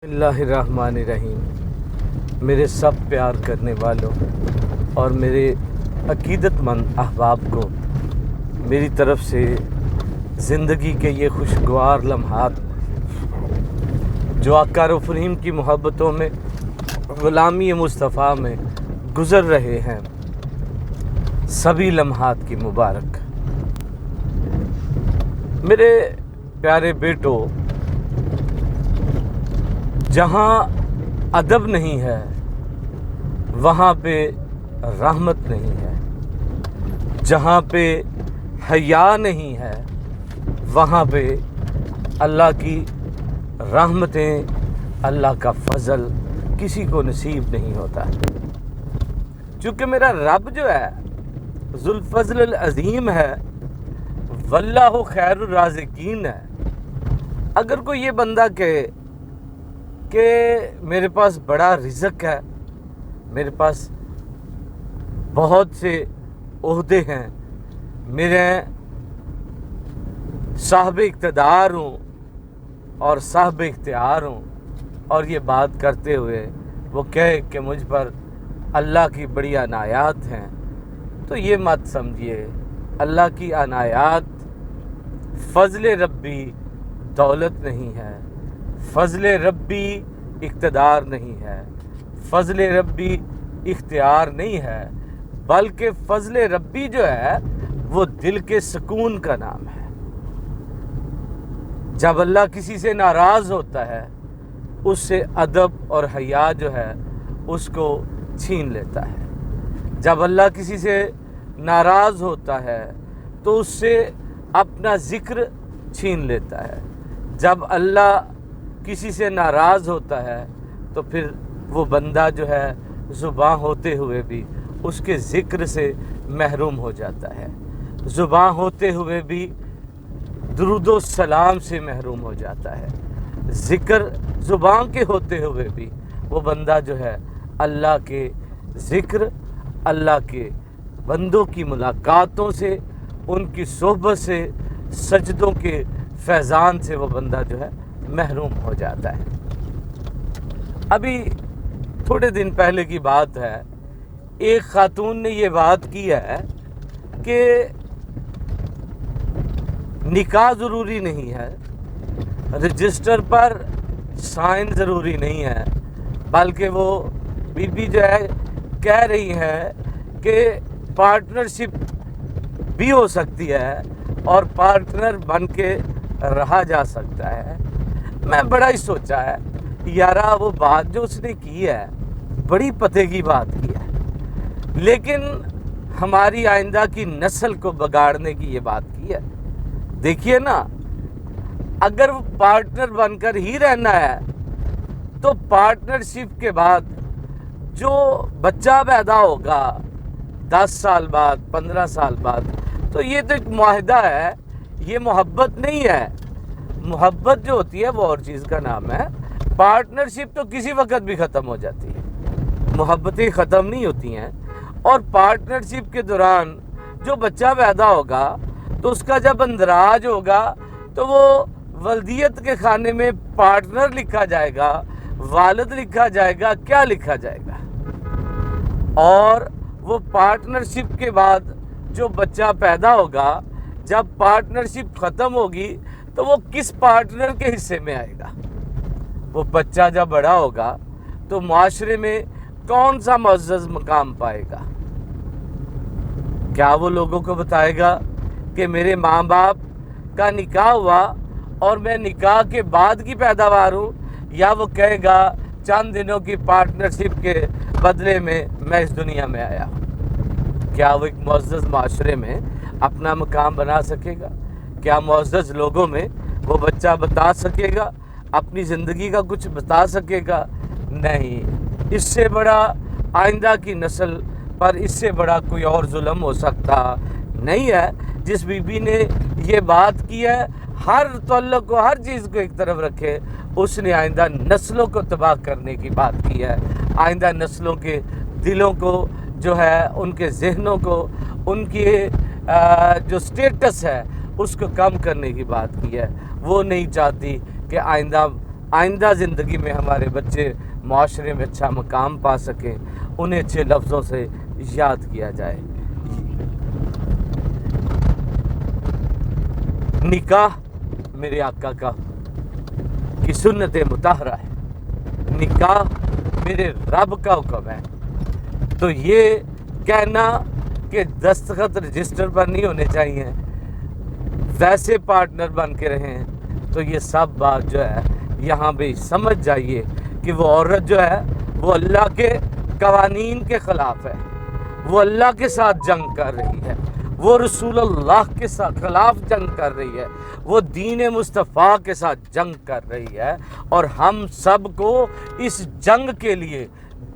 اللہ الرحمن الرحیم۔ میرے سب پیار کرنے والوں اور میرے عقیدت مند احباب کو میری طرف سے زندگی کے یہ خوشگوار لمحات جو آقا رؤوف رحیم کی محبتوں میں، غلامی مصطفیٰ میں گزر رہے ہیں، سبھی لمحات کی مبارک۔ میرے پیارے بیٹو، جہاں ادب نہیں ہے وہاں پہ رحمت نہیں ہے، جہاں پہ حیا نہیں ہے وہاں پہ اللہ کی رحمتیں، اللہ کا فضل کسی کو نصیب نہیں ہوتا۔ چونکہ میرا رب جو ہے ذو الفضل العظیم ہے، واللہ خیر الرازقین ہے۔ اگر کوئی یہ بندہ کہے کہ میرے پاس بڑا رزق ہے، میرے پاس بہت سے عہدے ہیں، میرے صاحب اقتدار ہوں اور صاحب اختیار ہوں، اور یہ بات کرتے ہوئے وہ کہے کہ مجھ پر اللہ کی بڑی عنایات ہیں، تو یہ مت سمجھیے اللہ کی عنایات فضل ربی دولت نہیں ہے، فضل ربی اقتدار نہیں ہے، فضل ربی اختیار نہیں ہے، بلکہ فضل ربی جو ہے وہ دل کے سکون کا نام ہے۔ جب اللہ کسی سے ناراض ہوتا ہے، اس سے ادب اور حیا جو ہے اس کو چھین لیتا ہے۔ جب اللہ کسی سے ناراض ہوتا ہے تو اس سے اپنا ذکر چھین لیتا ہے۔ جب اللہ کسی سے ناراض ہوتا ہے تو پھر وہ بندہ جو ہے زباں ہوتے ہوئے بھی اس کے ذکر سے محروم ہو جاتا ہے، زباں ہوتے ہوئے بھی درود و سلام سے محروم ہو جاتا ہے، ذکر زباں کے ہوتے ہوئے بھی وہ بندہ جو ہے اللہ کے ذکر، اللہ کے بندوں کی ملاقاتوں سے، ان کی صحبت سے، سجدوں کے فیضان سے وہ بندہ جو ہے محروم ہو جاتا ہے۔ ابھی تھوڑے دن پہلے کی بات ہے، ایک خاتون نے یہ بات کی ہے کہ نکاح ضروری نہیں ہے، رجسٹر پر سائن ضروری نہیں ہے، بلکہ وہ بی بی جو ہے کہہ رہی ہے کہ پارٹنرشپ بھی ہو سکتی ہے اور پارٹنر بن کے رہا جا سکتا ہے۔ میں بڑا ہی سوچا ہے یارا، وہ بات جو اس نے کی ہے بڑی پتے کی بات کی ہے، لیکن ہماری آئندہ کی نسل کو بگاڑنے کی یہ بات کی ہے۔ دیکھیے نا، اگر وہ پارٹنر بن کر ہی رہنا ہے تو پارٹنرشپ کے بعد جو بچہ پیدا ہوگا 10 سال بعد، 15 سال بعد، تو یہ تو ایک معاہدہ ہے، یہ محبت نہیں ہے۔ محبت جو ہوتی ہے وہ اور چیز کا نام ہے۔ پارٹنرشپ تو کسی وقت بھی ختم ہو جاتی ہے، محبتیں ختم نہیں ہوتی ہیں۔ اور پارٹنرشپ کے دوران جو بچہ پیدا ہوگا تو اس کا جب اندراج ہوگا تو وہ ولدیت کے خانے میں پارٹنر لکھا جائے گا، والد لکھا جائے گا، کیا لکھا جائے گا۔ اور وہ پارٹنرشپ کے بعد جو بچہ پیدا ہوگا، جب پارٹنرشپ ختم ہوگی تو وہ کس پارٹنر کے حصے میں آئے گا؟ وہ بچہ جب بڑا ہوگا تو معاشرے میں کون سا معزز مقام پائے گا؟ کیا وہ لوگوں کو بتائے گا کہ میرے ماں باپ کا نکاح ہوا اور میں نکاح کے بعد کی پیداوار ہوں، یا وہ کہے گا چند دنوں کی پارٹنرشپ کے بدلے میں میں اس دنیا میں آیا ہوں؟ کیا وہ ایک معزز معاشرے میں اپنا مقام بنا سکے گا؟ کیا معزز لوگوں میں وہ بچہ بتا سکے گا، اپنی زندگی کا کچھ بتا سکے گا؟ نہیں۔ اس سے بڑا آئندہ کی نسل پر اس سے بڑا کوئی اور ظلم ہو سکتا نہیں ہے۔ جس بی بی نے یہ بات کی ہے، ہر تعلق کو، ہر چیز کو ایک طرف رکھے، اس نے آئندہ نسلوں کو تباہ کرنے کی بات کی ہے، آئندہ نسلوں کے دلوں کو جو ہے، ان کے ذہنوں کو، ان کی جو سٹیٹس ہے اس کو کم کرنے کی بات کی ہے۔ وہ نہیں چاہتی کہ آئندہ آئندہ زندگی میں ہمارے بچے معاشرے میں اچھا مقام پا سکیں، انہیں اچھے لفظوں سے یاد کیا جائے۔ نکاح میرے آقا کی سنت مطہرہ ہے، نکاح میرے رب کا حکم ہے۔ تو یہ کہنا کہ دستخط رجسٹر پر نہیں ہونے چاہیے، ویسے پارٹنر بن کے رہیں، تو یہ سب بات جو ہے یہاں بھی سمجھ جائیے کہ وہ عورت جو ہے وہ اللہ کے قوانین کے خلاف ہے، وہ اللہ کے ساتھ جنگ کر رہی ہے، وہ رسول اللہ کے خلاف جنگ کر رہی ہے، وہ دین مصطفیٰ کے ساتھ جنگ کر رہی ہے، اور ہم سب کو اس جنگ کے لیے،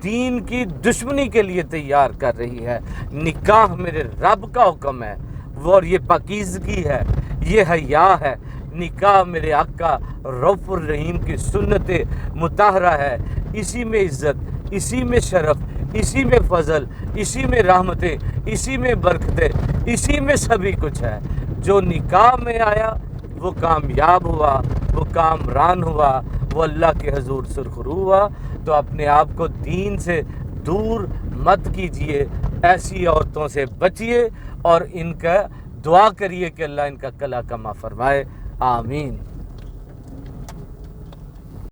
دین کی دشمنی کے لیے تیار کر رہی ہے۔ نکاح میرے رب کا حکم ہے، وہ اور یہ پاکیزگی ہے، یہ حیا ہے۔ نکاح میرے آقا رؤوف الرحیم کی سنت مطہرہ ہے، اسی میں عزت، اسی میں شرف، اسی میں فضل، اسی میں رحمتیں، اسی میں برکتیں، اسی میں سبھی کچھ ہے۔ جو نکاح میں آیا وہ کامیاب ہوا، وہ کامران ہوا، وہ اللہ کے حضور سرخرو ہوا۔ تو اپنے آپ کو دین سے دور مت کیجئے، ایسی عورتوں سے بچیے، اور ان کا دعا کریے کہ اللہ ان کا کلا کما فرمائے۔ آمین۔